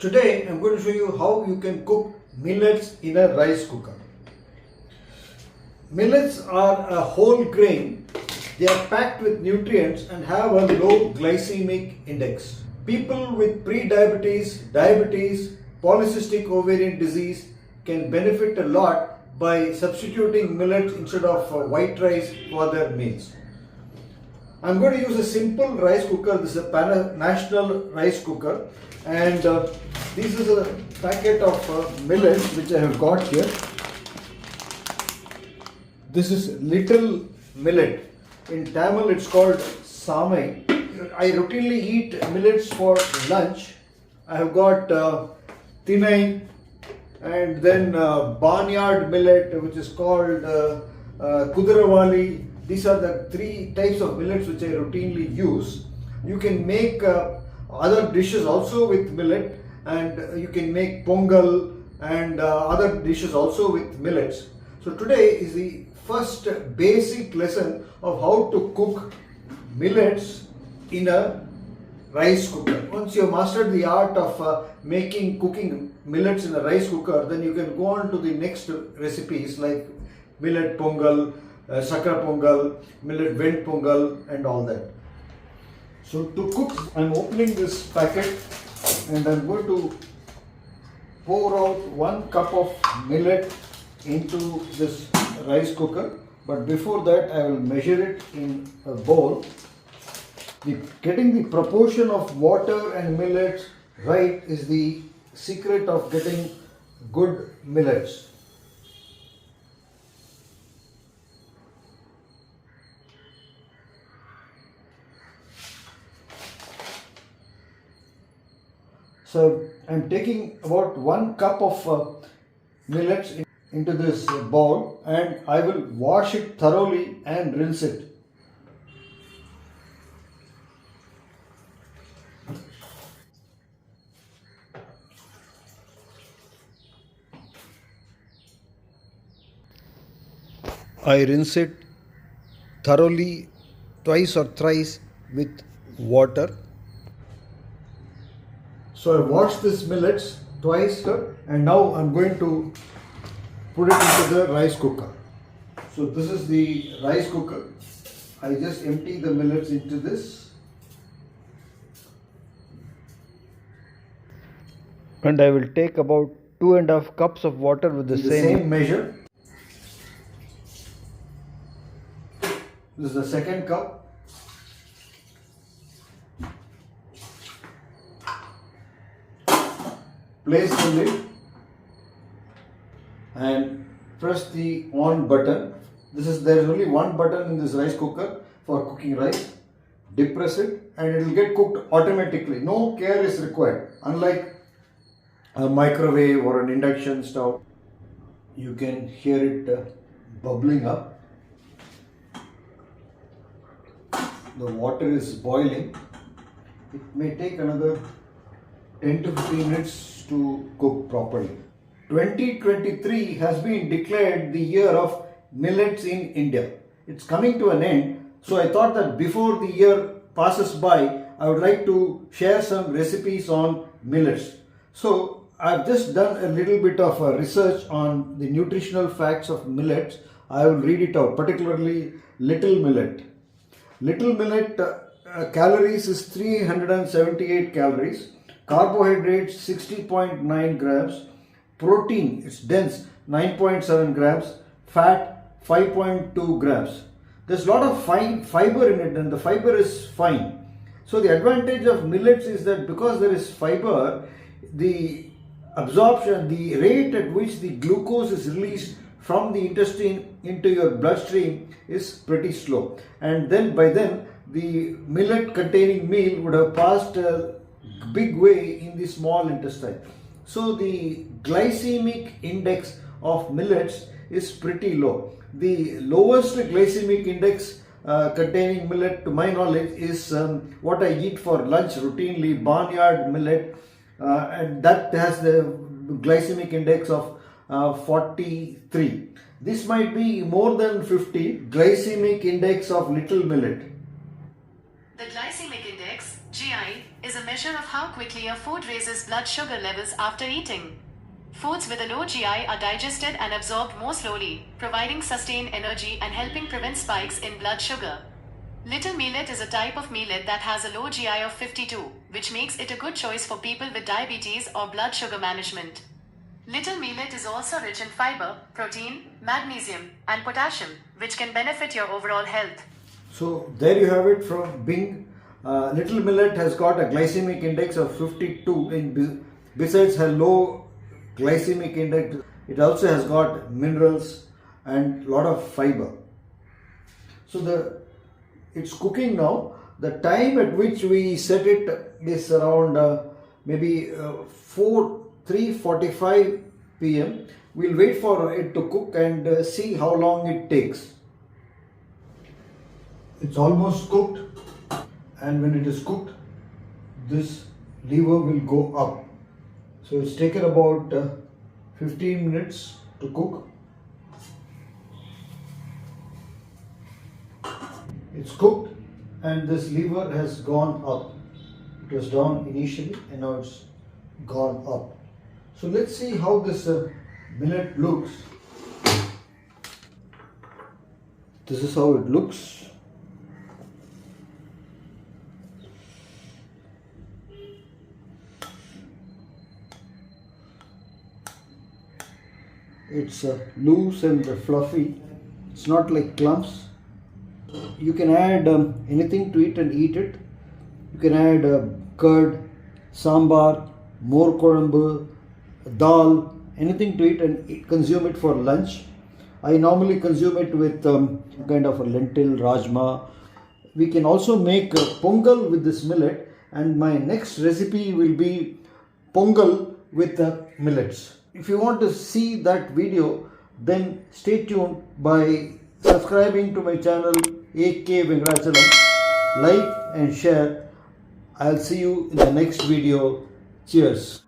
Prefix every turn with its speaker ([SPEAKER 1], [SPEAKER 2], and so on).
[SPEAKER 1] Today I'm going to show you how you can cook millets in a rice cooker. Millets are a whole grain. They are packed with nutrients and have a low glycemic index. People with pre-diabetes, diabetes, polycystic ovarian disease can benefit a lot by substituting millets instead of white rice for their meals. I'm going to use a simple rice cooker. This is a national rice cooker, and this is a packet of millets which I have got here. This is little millet. In Tamil it's called samai. I routinely eat millets for lunch. I have got thinai and then barnyard millet, which is called kudiravali. These are the three types of millets which I routinely use. You can make other dishes also with millet, and you can make pongal and other dishes also with millets. So today is the first basic lesson of how to cook millets in a rice cooker. Once you have mastered the art of cooking millets in a rice cooker, then you can go on to the next recipes like millet pongal, sakra pongal, millet vent pongal and all that. So to cook, I am opening this packet and I am going to pour out 1 cup of millet into this rice cooker. But before that, I will measure it in a bowl. Getting the proportion of water and millets right is the secret of getting good millets. So I am taking about 1 cup of millets into this bowl, and I will wash it thoroughly and rinse it. I rinse it thoroughly twice or thrice with water. So I washed this millets twice, and now I'm going to put it into the rice cooker. So this is the rice cooker. I just empty the millets into this. And I will take about 2.5 cups of water with the same measure. This is the second cup. Place the lid and press the on button. There is only one button in this rice cooker for cooking rice. Depress it and it will get cooked automatically. No care is required. Unlike a microwave or an induction stove, you can hear it bubbling up. The water is boiling. It may take another 10 to 15 minutes to cook properly. 2023 has been declared the year of millets in India. It's coming to an end, so I thought that before the year passes by, I would like to share some recipes on millets. So I've just done a little bit of research on the nutritional facts of millets. I will read it out, particularly little millet. Little millet calories is 378 calories. Carbohydrates 60.9 grams, protein, it's dense, 9.7 grams, fat 5.2 grams. There's a lot of fiber in it, and the fiber is fine. So the advantage of millets is that because there is fiber, the absorption, the rate at which the glucose is released from the intestine into your bloodstream is pretty slow. And then by then, the millet containing meal would have passed big way in the small intestine. So the glycemic index of millets is pretty low. The lowest glycemic index containing millet, to my knowledge, is what I eat for lunch routinely, barnyard millet, and that has the glycemic index of 43. This might be more than 50 glycemic index of little millet.
[SPEAKER 2] The glycemic index, GI, is is a measure of how quickly a food raises blood sugar levels after eating. Foods with a low GI are digested and absorbed more slowly, providing sustained energy and helping prevent spikes in blood sugar. Little millet is a type of millet that has a low GI of 52, which makes it a good choice for people with diabetes or blood sugar management. Little millet is also rich in fiber, protein, magnesium, and potassium, which can benefit your overall health.
[SPEAKER 1] So there you have it from Bing. Little millet has got a glycemic index of 52. Besides her low glycemic index, it also has got minerals and lot of fiber. So it's cooking now. The time at which we set it is around maybe 3:45 p.m. We'll wait for it to cook and see how long it takes. It's almost cooked, and when it is cooked, this lever will go up. So it's taken about 15 minutes to cook. It's cooked and this lever has gone up. It was down initially and now it's gone up. So let's see how this millet looks. This is how it looks. It's loose and fluffy. It's not like clumps. You can add anything to it and eat it. You can add curd, sambar, more korambu, dal, anything to it and consume it for lunch. I normally consume it with kind of a lentil, rajma. We can also make pongal with this millet, and my next recipe will be pongal with millets. If you want to see that video, then stay tuned by subscribing to my channel A.K. Like and share. I'll see you in the next video. Cheers.